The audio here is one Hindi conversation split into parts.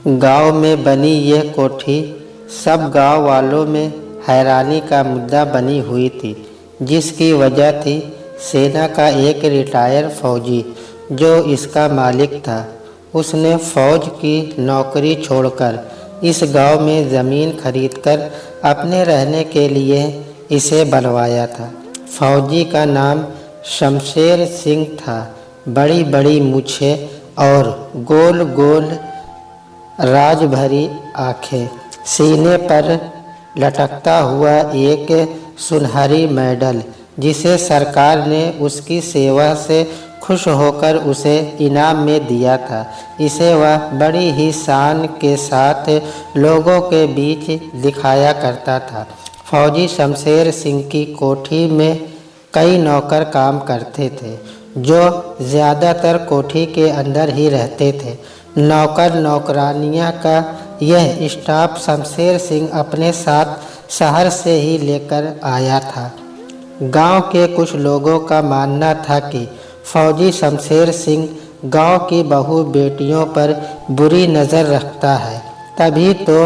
गांव में बनी यह कोठी सब गांव वालों में हैरानी का मुद्दा बनी हुई थी, जिसकी वजह थी सेना का एक रिटायर फौजी जो इसका मालिक था। उसने फौज की नौकरी छोड़कर इस गांव में ज़मीन खरीदकर अपने रहने के लिए इसे बनवाया था। फौजी का नाम शमशेर सिंह था। बड़ी बड़ी मूछें और गोल गोल राज भरी आँखें, सीने पर लटकता हुआ एक सुनहरी मेडल जिसे सरकार ने उसकी सेवा से खुश होकर उसे इनाम में दिया था। इसे वह बड़ी ही शान के साथ लोगों के बीच दिखाया करता था। फौजी शमशेर सिंह की कोठी में कई नौकर काम करते थे, जो ज़्यादातर कोठी के अंदर ही रहते थे। नौकर नौकरानियाँ का यह स्टाफ शमशेर सिंह अपने साथ शहर से ही लेकर आया था। गांव के कुछ लोगों का मानना था कि फौजी शमशेर सिंह गांव की बहू बेटियों पर बुरी नज़र रखता है, तभी तो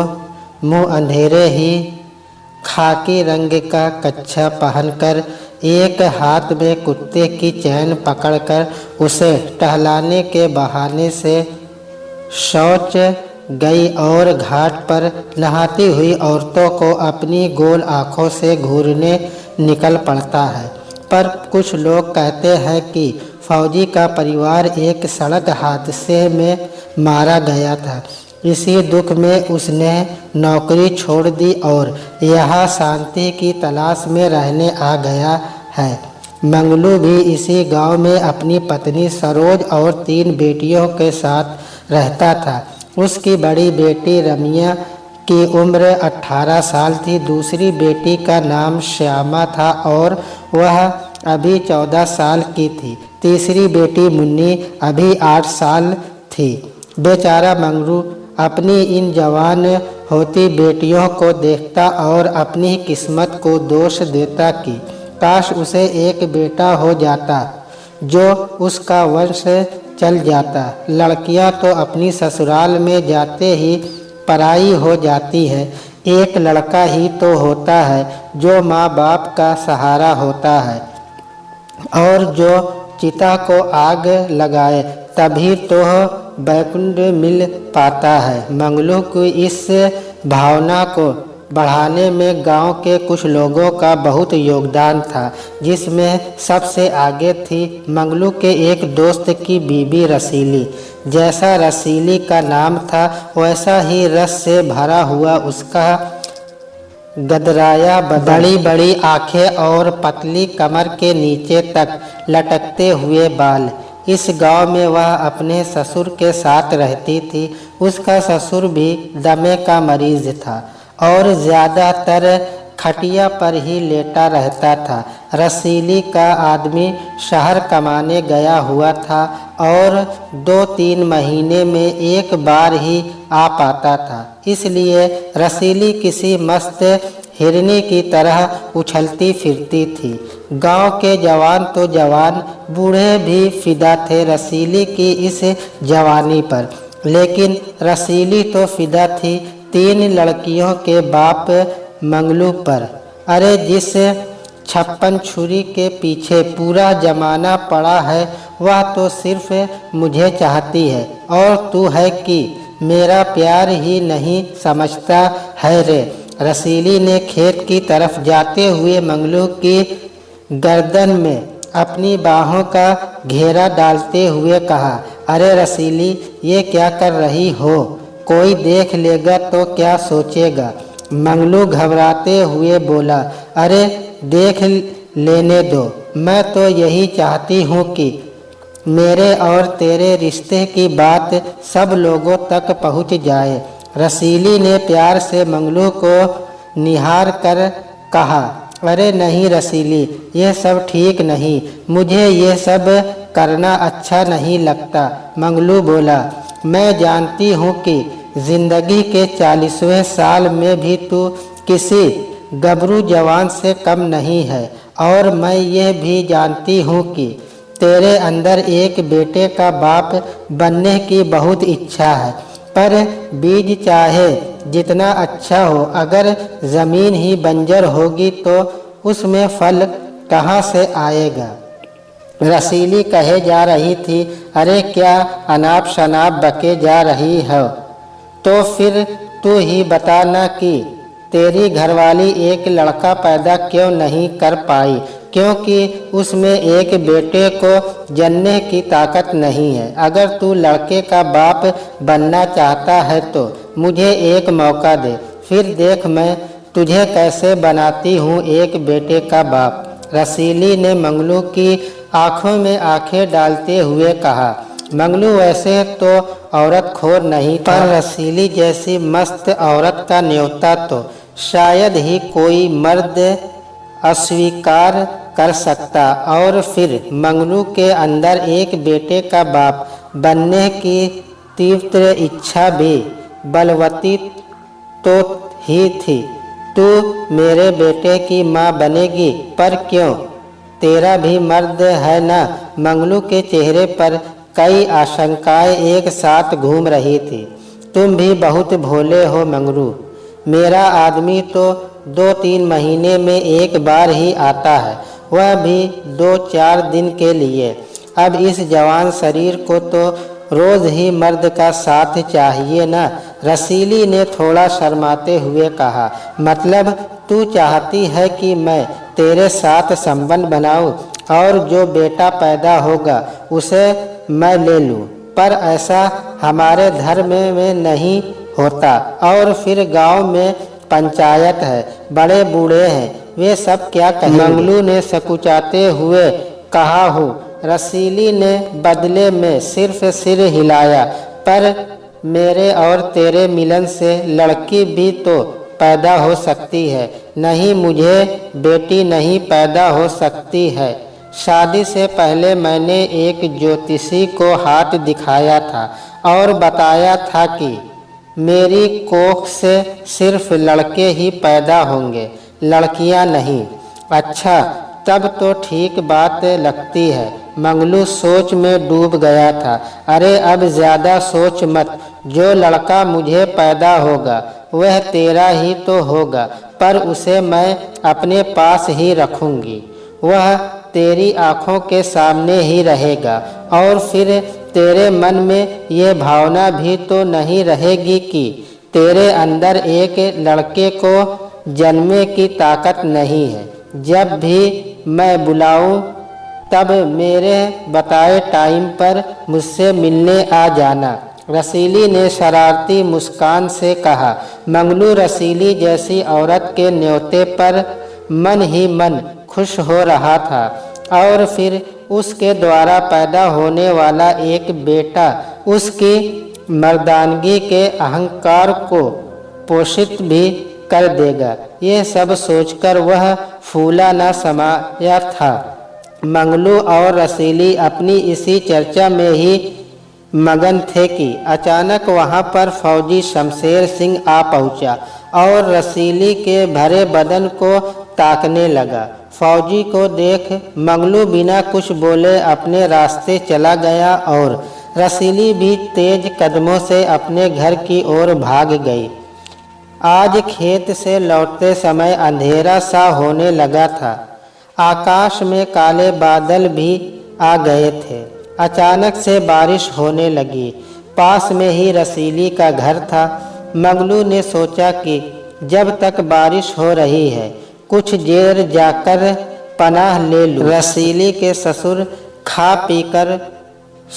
मुँह अंधेरे ही खाकी रंग का कच्छा पहनकर एक हाथ में कुत्ते की चैन पकड़कर उसे टहलाने के बहाने से शौच गई और घाट पर नहाती हुई औरतों को अपनी गोल आँखों से घूरने निकल पड़ता है। पर कुछ लोग कहते हैं कि फौजी का परिवार एक सड़क हादसे में मारा गया था। इसी दुख में उसने नौकरी छोड़ दी और यहाँ शांति की तलाश में रहने आ गया है। मंगलू भी इसी गांव में अपनी पत्नी सरोज और 3 बेटियों के साथ रहता था। उसकी बड़ी बेटी रमिया की उम्र 18 साल थी। दूसरी बेटी का नाम श्यामा था और वह अभी 14 साल की थी। तीसरी बेटी मुन्नी अभी 8 साल थी। बेचारा मंगलू अपनी इन जवान होती बेटियों को देखता और अपनी किस्मत को दोष देता कि काश उसे एक बेटा हो जाता जो उसका वंश चल जाता। लड़कियां तो अपनी ससुराल में जाते ही पराई हो जाती है, एक लड़का ही तो होता है जो माँ बाप का सहारा होता है और जो चिता को आग लगाए तभी तो बैकुंठ मिल पाता है। मंगलू की इस भावना को बढ़ाने में गांव के कुछ लोगों का बहुत योगदान था, जिसमें सबसे आगे थी मंगलू के एक दोस्त की बीबी रसीली। जैसा रसीली का नाम था वैसा ही रस से भरा हुआ उसका गदराया बड़ी बड़ी आँखें और पतली कमर के नीचे तक लटकते हुए बाल। इस गांव में वह अपने ससुर के साथ रहती थी। उसका ससुर भी दमे का मरीज था और ज़्यादातर खटिया पर ही लेटा रहता था। रसीली का आदमी शहर कमाने गया हुआ था और 2-3 महीने में एक बार ही आ पाता था। इसलिए रसीली किसी मस्त हिरनी की तरह उछलती फिरती थी। गांव के जवान तो जवान, बूढ़े भी फिदा थे रसीली की इस जवानी पर। लेकिन रसीली तो फिदा थी 3 लड़कियों के बाप मंगलू पर। अरे जिस 56 छुरी के पीछे पूरा जमाना पड़ा है वह तो सिर्फ मुझे चाहती है और तू है कि मेरा प्यार ही नहीं समझता है रे। रसीली ने खेत की तरफ जाते हुए मंगलू की गर्दन में अपनी बाहों का घेरा डालते हुए कहा, अरे रसीली ये क्या कर रही हो? कोई देख लेगा तो क्या सोचेगा? मंगलू घबराते हुए बोला, अरे देख लेने दो, मैं तो यही चाहती हूँ कि मेरे और तेरे रिश्ते की बात सब लोगों तक पहुँच जाए। रसीली ने प्यार से मंगलू को निहार कर कहा, अरे नहीं रसीली, ये सब ठीक नहीं, मुझे ये सब करना अच्छा नहीं लगता। मंगलू बोला, मैं जानती हूँ कि जिंदगी के 40वें साल में भी तू किसी गबरू जवान से कम नहीं है और मैं ये भी जानती हूँ कि तेरे अंदर एक बेटे का बाप बनने की बहुत इच्छा है। पर बीज चाहे जितना अच्छा हो, अगर ज़मीन ही बंजर होगी तो उसमें फल कहाँ से आएगा। रसीली कहे जा रही थी, अरे क्या अनाप शनाप बके जा रही हो, तो फिर तू ही बता ना कि तेरी घरवाली एक लड़का पैदा क्यों नहीं कर पाई, क्योंकि उसमें एक बेटे को जनने की ताकत नहीं है। अगर तू लड़के का बाप बनना चाहता है तो मुझे एक मौका दे, फिर देख मैं तुझे कैसे बनाती हूँ एक बेटे का बाप। रसीली ने मंगलू की आंखों में आंखें डालते हुए कहा। मंगलू वैसे तो औरत खोर नहीं था, पर रसीली जैसी मस्त औरत का न्योता तो शायद ही कोई मर्द अस्वीकार कर सकता। और फिर मंगलू के अंदर एक बेटे का बाप बनने की तीव्र इच्छा भी बलवती तो ही थी। तू मेरे बेटे की माँ बनेगी, पर क्यों, तेरा भी मर्द है ना। मंगलू के चेहरे पर कई आशंकाएं एक साथ घूम रही थी। तुम भी बहुत भोले हो मंगलू, मेरा आदमी तो 2-3 महीने में एक बार ही आता है, वह भी 2-4 दिन के लिए। अब इस जवान शरीर को तो रोज ही मर्द का साथ चाहिए ना। रसीली ने थोड़ा शर्माते हुए कहा, मतलब तू चाहती है कि मैं तेरे साथ संबंध बनाऊं और जो बेटा पैदा होगा उसे मैं ले लूं, पर ऐसा हमारे धर्म में नहीं होता। और फिर गांव में पंचायत है, बड़े बूढ़े हैं, वे सब क्या कहेंगे। मंगलू ने सकुचाते हुए कहा हूँ। रसीली ने बदले में सिर्फ सिर हिलाया, पर मेरे और तेरे मिलन से लड़की भी तो पैदा हो सकती है। नहीं, मुझे बेटी नहीं पैदा हो सकती है। शादी से पहले मैंने एक ज्योतिषी को हाथ दिखाया था और बताया था कि मेरी कोख से सिर्फ लड़के ही पैदा होंगे, लड़कियां नहीं। अच्छा, तब तो ठीक बात लगती है। मंगलू सोच में डूब गया था। अरे अब ज़्यादा सोच मत, जो लड़का मुझे पैदा होगा वह तेरा ही तो होगा, पर उसे मैं अपने पास ही रखूंगी। वह तेरी आँखों के सामने ही रहेगा, और फिर तेरे मन में ये भावना भी तो नहीं रहेगी कि तेरे अंदर एक लड़के को जन्मे की ताकत नहीं है। जब भी मैं बुलाऊं तब मेरे बताए टाइम पर मुझसे मिलने आ जाना। रसीली ने शरारती मुस्कान से कहा। मंगलू रसीली जैसी औरत के न्योते पर मन ही मन खुश हो रहा था, और फिर उसके द्वारा पैदा होने वाला एक बेटा उसकी मर्दानगी के अहंकार को पोषित भी कर देगा। ये सब सोचकर वह फूला न समाया था। मंगलू और रसीली अपनी इसी चर्चा में ही मगन थे कि अचानक वहां पर फौजी शमशेर सिंह आ पहुंचा और रसीली के भरे बदन को ताकने लगा। फौजी को देख मंगलू बिना कुछ बोले अपने रास्ते चला गया और रसीली भी तेज कदमों से अपने घर की ओर भाग गई। आज खेत से लौटते समय अंधेरा सा होने लगा था। आकाश में काले बादल भी आ गए थे। अचानक से बारिश होने लगी। पास में ही रसीली का घर था। मंगलू ने सोचा कि जब तक बारिश हो रही है कुछ देर जाकर पनाह ले लूं। रसीली के ससुर खा पीकर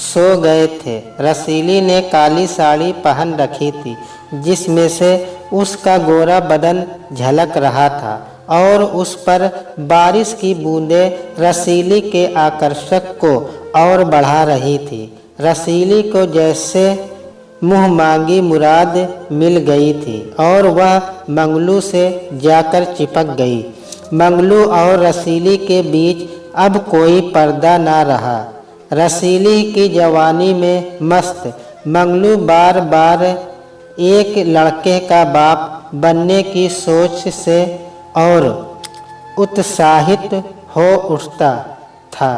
सो गए थे। रसीली ने काली साड़ी पहन रखी थी जिसमें से उसका गोरा बदन झलक रहा था और उस पर बारिश की बूंदें रसीली के आकर्षक को और बढ़ा रही थी। रसीली को जैसे मुँह मांगी मुराद मिल गई थी और वह मंगलू से जाकर चिपक गई। मंगलू और रसीली के बीच अब कोई पर्दा ना रहा। रसीली की जवानी में मस्त मंगलू बार बार एक लड़के का बाप बनने की सोच से और उत्साहित हो उठता था,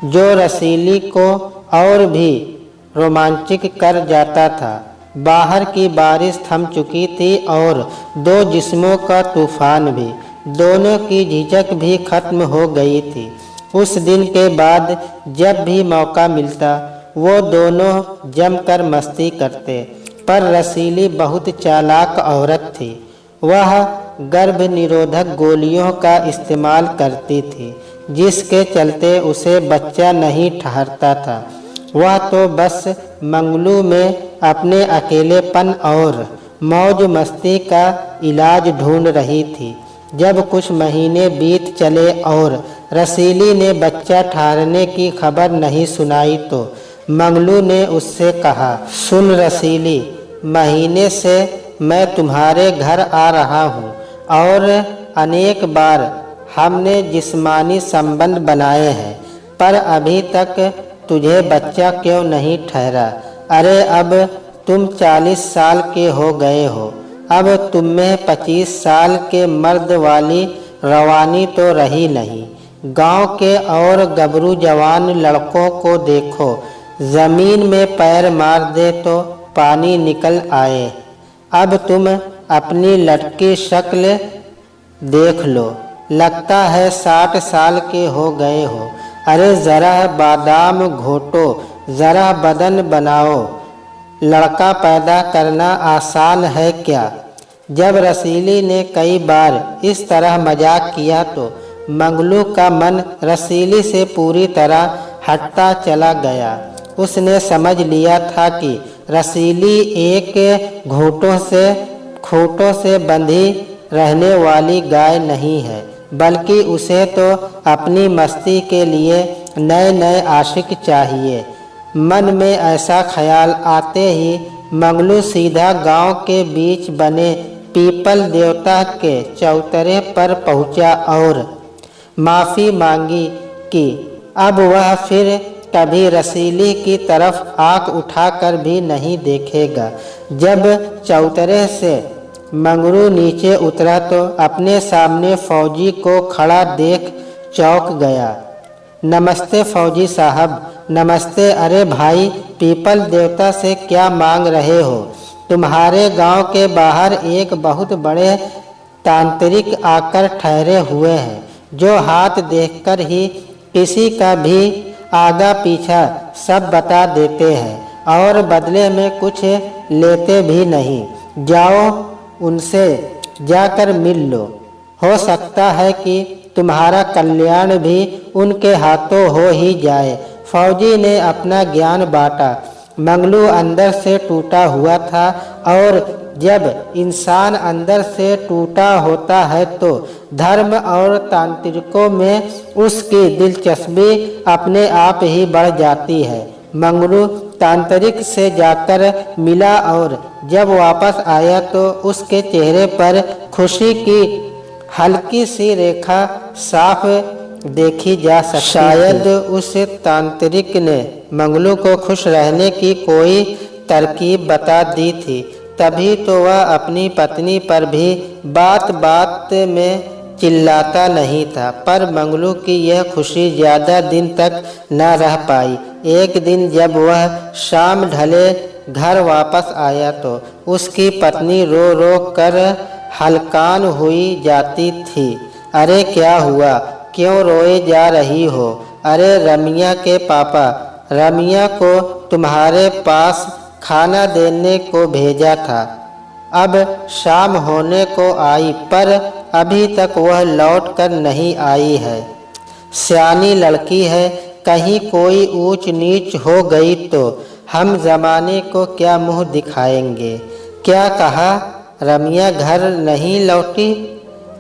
जो रसीली को और भी रोमांचित कर जाता था। बाहर की बारिश थम चुकी थी और दो जिस्मों का तूफान भी। दोनों की झिझक भी खत्म हो गई थी। उस दिन के बाद जब भी मौका मिलता वो दोनों जमकर मस्ती करते। पर रसीली बहुत चालाक औरत थी। वह गर्भ निरोधक गोलियों का इस्तेमाल करती थी, जिसके चलते उसे बच्चा नहीं ठहरता था। वह तो बस मंगलू में अपने अकेलेपन और मौज मस्ती का इलाज ढूंढ रही थी। जब कुछ महीने बीत चले और रसीली ने बच्चा ठहरने की खबर नहीं सुनाई तो मंगलू ने उससे कहा, सुन रसीली, महीने से मैं तुम्हारे घर आ रहा हूँ और अनेक बार हमने जिस्मानी संबंध बनाए हैं, पर अभी तक तुझे बच्चा क्यों नहीं ठहरा? अरे अब तुम 40 साल के हो गए हो, अब तुम में 25 साल के मर्द वाली रवानी तो रही नहीं। गांव के और गबरू जवान लड़कों को देखो, जमीन में पैर मार दे तो पानी निकल आए। अब तुम अपनी लटकी शक्ल देख लो, लगता है 60 साल के हो गए हो। अरे ज़रा बादाम घोटो, ज़रा बदन बनाओ, लड़का पैदा करना आसान है क्या? जब रसीली ने कई बार इस तरह मजाक किया तो मंगलू का मन रसीली से पूरी तरह हटता चला गया। उसने समझ लिया था कि रसीली एक खूंटों से बंधी रहने वाली गाय नहीं है, बल्कि उसे तो अपनी मस्ती के लिए नए नए आशिक चाहिए। मन में ऐसा ख्याल आते ही मंगलू सीधा गांव के बीच बने पीपल देवता के चौतरे पर पहुंचा और माफ़ी मांगी कि अब वह फिर कभी रसीली की तरफ आंख उठाकर भी नहीं देखेगा। जब चौतरे से मंगरू नीचे उतरा तो अपने सामने फौजी को खड़ा देख चौंक गया। नमस्ते फौजी साहब, नमस्ते। अरे भाई, पीपल देवता से क्या मांग रहे हो? तुम्हारे गांव के बाहर एक बहुत बड़े तांत्रिक आकर ठहरे हुए हैं, जो हाथ देखकर ही किसी का भी आगा पीछा सब बता देते हैं और बदले में कुछ लेते भी नहीं। जाओ, उनसे जाकर मिल लो। हो सकता है कि तुम्हारा कल्याण भी उनके हाथों हो ही जाए। फौजी ने अपना ज्ञान बांटा। मंगलू अंदर से टूटा हुआ था और जब इंसान अंदर से टूटा होता है तो धर्म और तांत्रिकों में उसकी दिलचस्पी अपने आप ही बढ़ जाती है। मंगलू तांत्रिक से जाकर मिला और जब वापस आया तो उसके चेहरे पर खुशी की हल्की सी रेखा साफ देखी जा सकती। शायद उस तांत्रिक ने मंगलू को खुश रहने की कोई तरकीब बता दी थी, तभी तो वह अपनी पत्नी पर भी बात बात में चिल्लाता नहीं था। पर मंगलू की यह खुशी ज़्यादा दिन तक न रह पाई। एक दिन जब वह शाम ढले घर वापस आया तो उसकी पत्नी रो रो कर हलकान हुई जाती थी। अरे क्या हुआ, क्यों रोए जा रही हो? अरे रमिया के पापा, रमिया को तुम्हारे पास खाना देने को भेजा था। अब शाम होने को आई पर अभी तक वह लौट कर नहीं आई है। सियानी लड़की है, कहीं कोई ऊंच नीच हो गई तो हम ज़माने को क्या मुंह दिखाएंगे। क्या कहा? रमिया घर नहीं लौटी?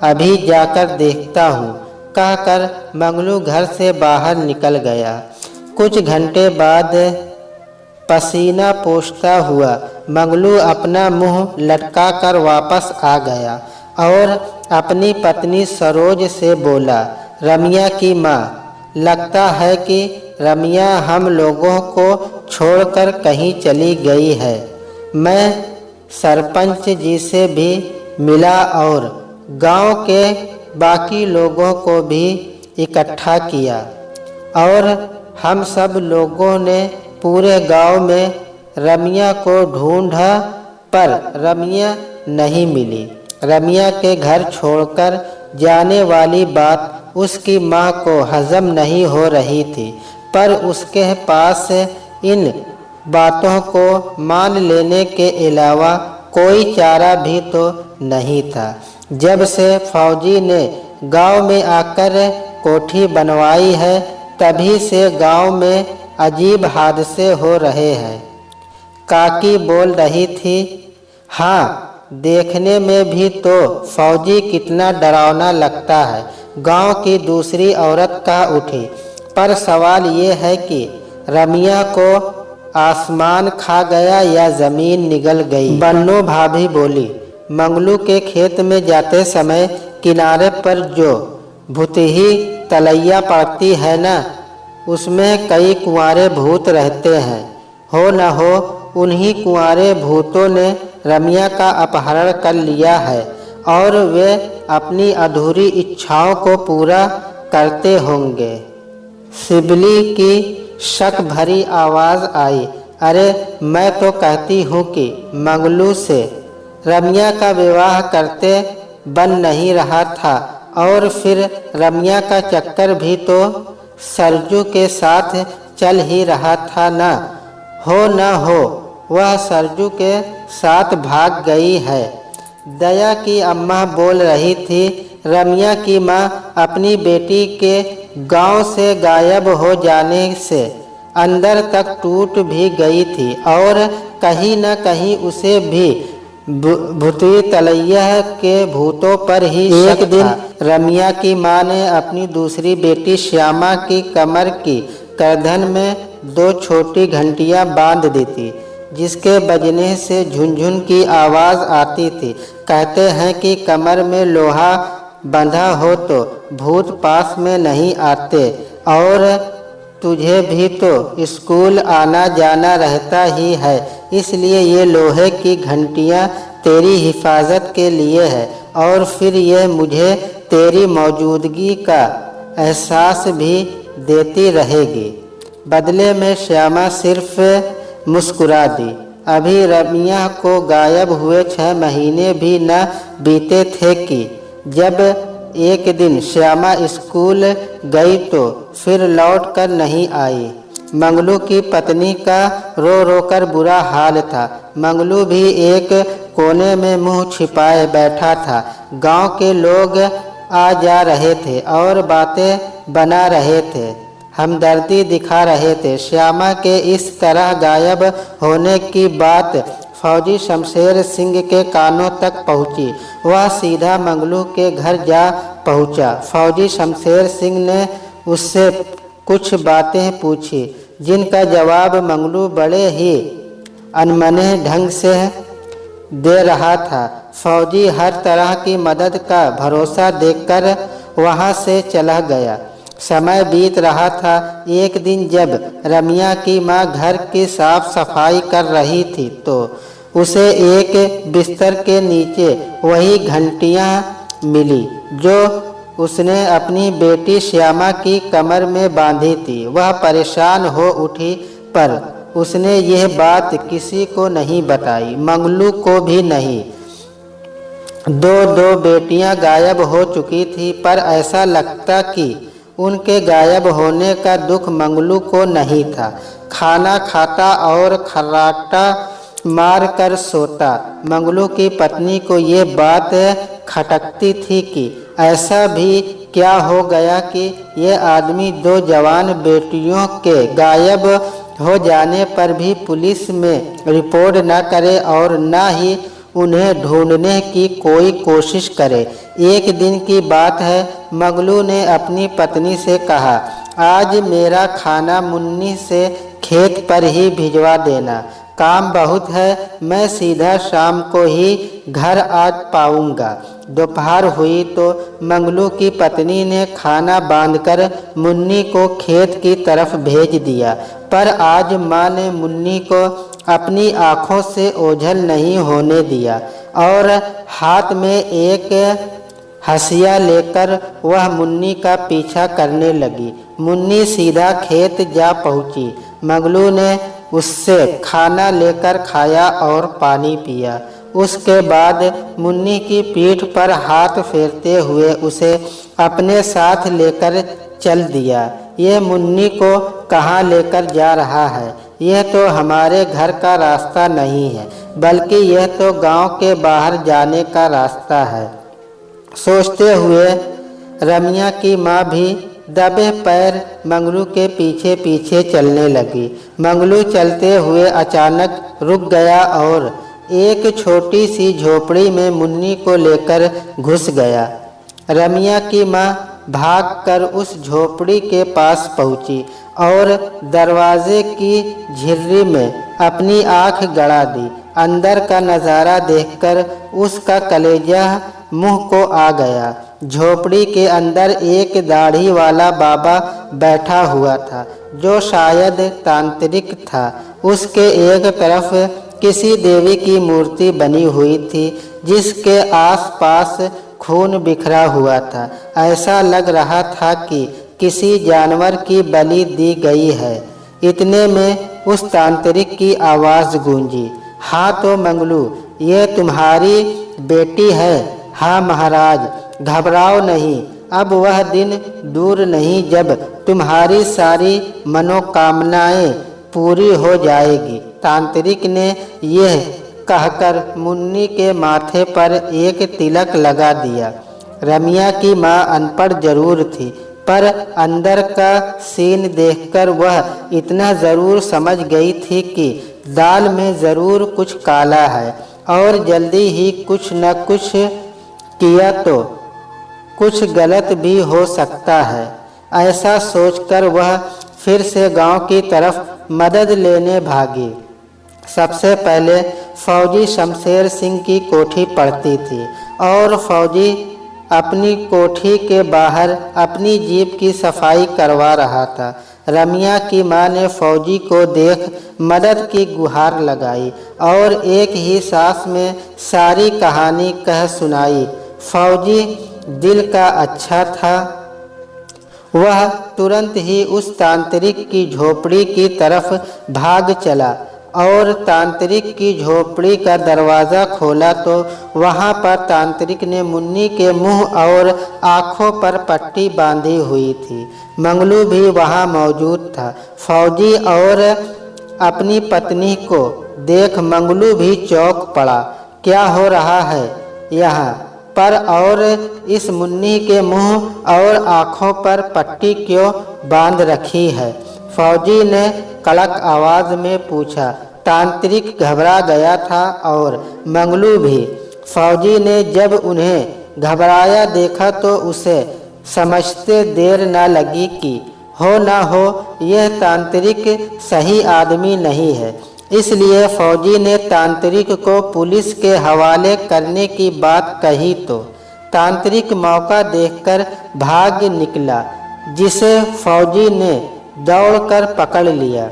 अभी जाकर देखता हूँ, कहकर मंगलू घर से बाहर निकल गया। कुछ घंटे बाद पसीना पोंछता हुआ मंगलू अपना मुंह लटका कर वापस आ गया और अपनी पत्नी सरोज से बोला, रमिया की माँ, लगता है कि रमिया हम लोगों को छोड़कर कहीं चली गई है। मैं सरपंच जी से भी मिला और गांव के बाकी लोगों को भी इकट्ठा किया और हम सब लोगों ने पूरे गांव में रमिया को ढूंढा पर रमिया नहीं मिली। रमिया के घर छोड़कर जाने वाली बात उसकी माँ को हजम नहीं हो रही थी, पर उसके पास इन बातों को मान लेने के अलावा कोई चारा भी तो नहीं था। जब से फौजी ने गांव में आकर कोठी बनवाई है, तभी से गांव में अजीब हादसे हो रहे हैं। काकी बोल रही थी। हाँ, देखने में भी तो फौजी कितना डरावना लगता है। गांव की दूसरी औरत कह उठी। पर सवाल ये है कि रमिया को आसमान खा गया या जमीन निगल गई। बन्नू भाभी बोली। मंगलू के खेत में जाते समय किनारे पर जो भुतही तलैया पड़ती है ना, उसमें कई कुंवारे भूत रहते हैं। हो न हो उन्हीं कुंवारे भूतों ने रमिया का अपहरण कर लिया है और वे अपनी अधूरी इच्छाओं को पूरा करते होंगे। सिबली की शक भरी आवाज़ आई। अरे मैं तो कहती हूँ कि मंगलू से रमिया का विवाह करते बन नहीं रहा था, और फिर रमिया का चक्कर भी तो सरजू के साथ चल ही रहा था ना। हो न हो वह सरजू के साथ भाग गई है। दया की अम्मा बोल रही थी। रमिया की माँ अपनी बेटी के गांव से गायब हो जाने से अंदर तक टूट भी गई थी और कहीं न कहीं उसे भी भूतवी तलैया के भूतों पर ही एक दिन रमिया की माँ ने अपनी दूसरी बेटी श्यामा की कमर की गर्दन में 2 छोटी घंटियां बांध दी थी, जिसके बजने से झुनझुन की आवाज़ आती थी। कहते हैं कि कमर में लोहा बंधा हो तो भूत पास में नहीं आते, और तुझे भी तो स्कूल आना जाना रहता ही है, इसलिए ये लोहे की घंटियां तेरी हिफाजत के लिए है, और फिर ये मुझे तेरी मौजूदगी का एहसास भी देती रहेगी। बदले में श्यामा सिर्फ मुस्कुरा दी। अभी रमिया को गायब हुए 6 महीने भी न बीते थे कि जब एक दिन श्यामा स्कूल गई तो फिर लौट कर नहीं आई। मंगलू की पत्नी का रो रो कर बुरा हाल था। मंगलू भी एक कोने में मुंह छिपाए बैठा था। गांव के लोग आ जा रहे थे और बातें बना रहे थे, हमदर्दी दिखा रहे थे। श्यामा के इस तरह गायब होने की बात फौजी शमशेर सिंह के कानों तक पहुंची। वह सीधा मंगलू के घर जा पहुंचा। फौजी शमशेर सिंह ने उससे कुछ बातें पूछी, जिनका जवाब मंगलू बड़े ही अनमने ढंग से दे रहा था। फौजी हर तरह की मदद का भरोसा देकर वहां से चला गया। समय बीत रहा था। एक दिन जब रमिया की माँ घर की साफ सफाई कर रही थी तो उसे एक बिस्तर के नीचे वही घंटियां मिली जो उसने अपनी बेटी श्यामा की कमर में बांधी थी। वह परेशान हो उठी, पर उसने यह बात किसी को नहीं बताई, मंगलू को भी नहीं। 2 बेटियां गायब हो चुकी थी, पर ऐसा लगता कि उनके गायब होने का दुख मंगलू को नहीं था। खाना खाता और खर्राटा मार कर सोता। मंगलू की पत्नी को ये बात खटकती थी कि ऐसा भी क्या हो गया कि ये आदमी 2 जवान बेटियों के गायब हो जाने पर भी पुलिस में रिपोर्ट न करे और न ही उन्हें ढूंढने की कोई कोशिश करे। एक दिन की बात है, मंगलू ने अपनी पत्नी से कहा, आज मेरा खाना मुन्नी से खेत पर ही भिजवा देना, काम बहुत है, मैं सीधा शाम को ही घर आ पाऊंगा। दोपहर हुई तो मंगलू की पत्नी ने खाना बांधकर मुन्नी को खेत की तरफ भेज दिया, पर आज माँ ने मुन्नी को अपनी आँखों से ओझल नहीं होने दिया और हाथ में एक हंसिया लेकर वह मुन्नी का पीछा करने लगी। मुन्नी सीधा खेत जा पहुंची। मंगलू ने उससे खाना लेकर खाया और पानी पिया। उसके बाद मुन्नी की पीठ पर हाथ फेरते हुए उसे अपने साथ लेकर चल दिया। ये मुन्नी को कहाँ लेकर जा रहा है? यह तो हमारे घर का रास्ता नहीं है, बल्कि यह तो गांव के बाहर जाने का रास्ता है। सोचते हुए रमिया की माँ भी दबे पैर मंगलू के पीछे पीछे चलने लगी। मंगलू चलते हुए अचानक रुक गया और एक छोटी सी झोपड़ी में मुन्नी को लेकर घुस गया। रमिया की माँ भागकर उस झोपड़ी के पास पहुंची और दरवाजे की झिर्री में अपनी आंख गड़ा दी। अंदर का नज़ारा देखकर उसका कलेजा मुंह को आ गया। झोपड़ी के अंदर एक दाढ़ी वाला बाबा बैठा हुआ था, जो शायद तांत्रिक था। उसके एक तरफ किसी देवी की मूर्ति बनी हुई थी, जिसके आसपास खून बिखरा हुआ था। ऐसा लग रहा था कि किसी जानवर की बलि दी गई है। इतने में उस तांत्रिक की आवाज़ गूंजी, हाँ तो मंगलू, ये तुम्हारी बेटी है। हाँ महाराज, घबराओ नहीं, अब वह दिन दूर नहीं जब तुम्हारी सारी मनोकामनाएं पूरी हो जाएगी। तांत्रिक ने यह कहकर मुन्नी के माथे पर एक तिलक लगा दिया। रमिया की माँ अनपढ़ जरूर थी, पर अंदर का सीन देखकर वह इतना ज़रूर समझ गई थी कि दाल में ज़रूर कुछ काला है और जल्दी ही कुछ न कुछ किया तो कुछ गलत भी हो सकता है। ऐसा सोचकर वह फिर से गांव की तरफ मदद लेने भागी। सबसे पहले फौजी शमशेर सिंह की कोठी पड़ती थी और फौजी अपनी कोठी के बाहर अपनी जीप की सफाई करवा रहा था। रमिया की माँ ने फौजी को देख मदद की गुहार लगाई और एक ही सांस में सारी कहानी कह सुनाई। फौजी दिल का अच्छा था। वह तुरंत ही उस तांत्रिक की झोपड़ी की तरफ भाग चला और तांत्रिक की झोपड़ी का दरवाज़ा खोला तो वहाँ पर तांत्रिक ने मुन्नी के मुंह और आँखों पर पट्टी बांधी हुई थी। मंगलू भी वहाँ मौजूद था। फौजी और अपनी पत्नी को देख मंगलू भी चौंक पड़ा। क्या हो रहा है यहाँ पर और इस मुन्नी के मुंह और आँखों पर पट्टी क्यों बांध रखी है? फौजी ने कड़क आवाज़ में पूछा। तांत्रिक घबरा गया था और मंगलू भी। फौजी ने जब उन्हें घबराया देखा तो उसे समझते देर न लगी कि हो न हो यह तांत्रिक सही आदमी नहीं है। इसलिए फौजी ने तांत्रिक को पुलिस के हवाले करने की बात कही तो तांत्रिक मौका देखकर भाग निकला, जिसे फौजी ने दौड़कर पकड़ लिया।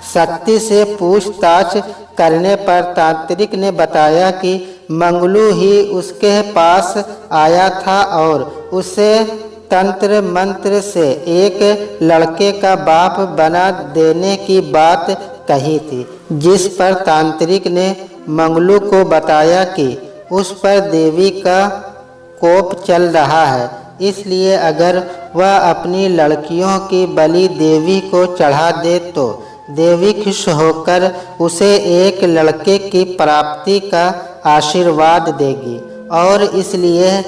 सख्ती से पूछताछ करने पर तांत्रिक ने बताया कि मंगलू ही उसके पास आया था और उसे तंत्र मंत्र से एक लड़के का बाप बना देने की बात कही थी, जिस पर तांत्रिक ने मंगलू को बताया कि उस पर देवी का कोप चल रहा है, इसलिए अगर वह अपनी लड़कियों की बलि देवी को चढ़ा दे तो देवी खुश होकर उसे एक लड़के की प्राप्ति का आशीर्वाद देगी। और इसलिए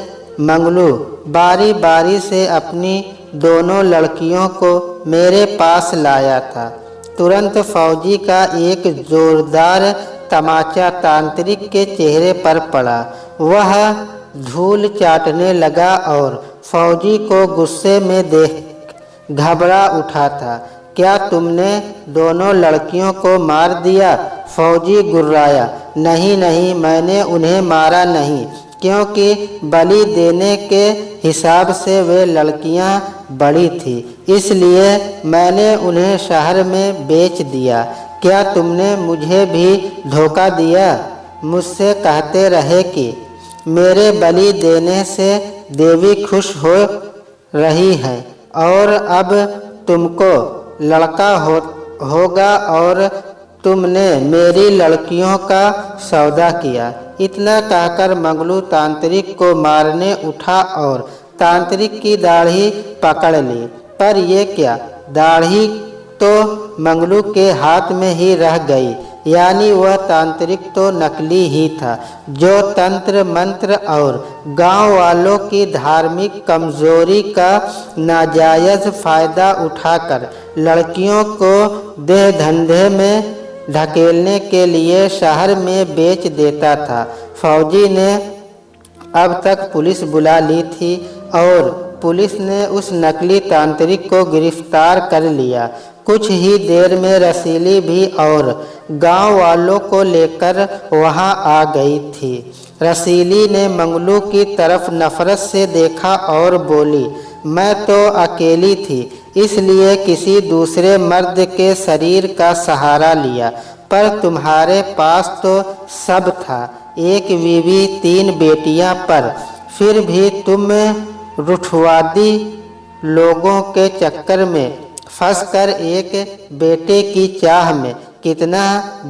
मंगलू बारी बारी से अपनी दोनों लड़कियों को मेरे पास लाया था। तुरंत फौजी का एक जोरदार तमाचा तांत्रिक के चेहरे पर पड़ा। वह धूल चाटने लगा और फौजी को गुस्से में देख घबरा उठा था। क्या तुमने दोनों लड़कियों को मार दिया? फौजी गुर्राया। नहीं नहीं, मैंने उन्हें मारा नहीं, क्योंकि बलि देने के हिसाब से वे लड़कियां बड़ी थी, इसलिए मैंने उन्हें शहर में बेच दिया। क्या तुमने मुझे भी धोखा दिया? मुझसे कहते रहे कि मेरे बलि देने से देवी खुश हो रही है और अब तुमको लड़का होगा और तुमने मेरी लड़कियों का सौदा किया। इतना कहकर मंगलू तांत्रिक को मारने उठा और तांत्रिक की दाढ़ी पकड़ ली। पर ये क्या, दाढ़ी तो मंगलू के हाथ में ही रह गई। यानी वह तांत्रिक तो नकली ही था, जो तंत्र मंत्र और गांव वालों की धार्मिक कमजोरी का नाजायज फायदा उठाकर लड़कियों को देह धंधे में ढकेलने के लिए शहर में बेच देता था। फौजी ने अब तक पुलिस बुला ली थी और पुलिस ने उस नकली तांत्रिक को गिरफ्तार कर लिया। कुछ ही देर में रसीली भी और गांव वालों को लेकर वहां आ गई थी। रसीली ने मंगलू की तरफ नफरत से देखा और बोली, मैं तो अकेली थी, इसलिए किसी दूसरे मर्द के शरीर का सहारा लिया, पर तुम्हारे पास तो सब था, एक बीवी 3 बेटियां, पर फिर भी तुम रुठवादी लोगों के चक्कर में फंसकर एक बेटे की चाह में कितना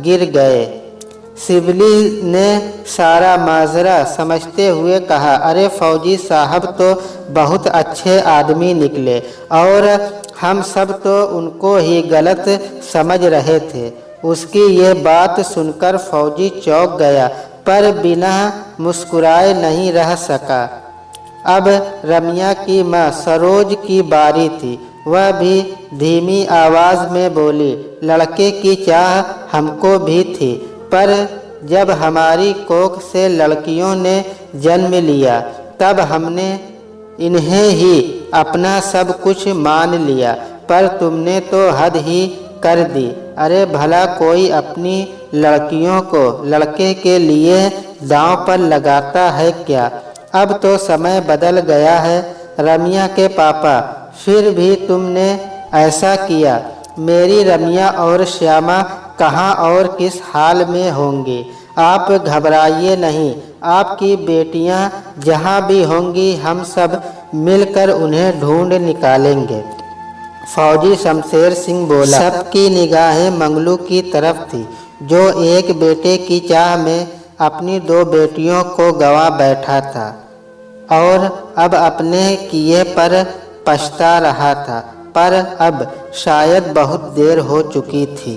गिर गए। शिबली ने सारा माजरा समझते हुए कहा, अरे फौजी साहब तो बहुत अच्छे आदमी निकले और हम सब तो उनको ही गलत समझ रहे थे। उसकी ये बात सुनकर फौजी चौंक गया, पर बिना मुस्कुराए नहीं रह सका। अब रमिया की माँ सरोज की बारी थी। वह भी धीमी आवाज में बोली, लड़के की चाह हमको भी थी, पर जब हमारी कोख से लड़कियों ने जन्म लिया तब हमने इन्हें ही अपना सब कुछ मान लिया, पर तुमने तो हद ही कर दी। अरे भला कोई अपनी लड़कियों को लड़के के लिए दांव पर लगाता है क्या? अब तो समय बदल गया है रमिया के पापा, फिर भी तुमने ऐसा किया। मेरी रमिया और श्यामा कहाँ और किस हाल में होंगी? आप घबराइए नहीं, आपकी बेटियां जहाँ भी होंगी हम सब मिलकर उन्हें ढूंढ निकालेंगे। फौजी शमशेर सिंह बोला। सबकी निगाहें मंगलू की तरफ थी, जो एक बेटे की चाह में अपनी 2 बेटियों को गंवा बैठा था और अब अपने किए पर पछता रहा था, पर अब शायद बहुत देर हो चुकी थी।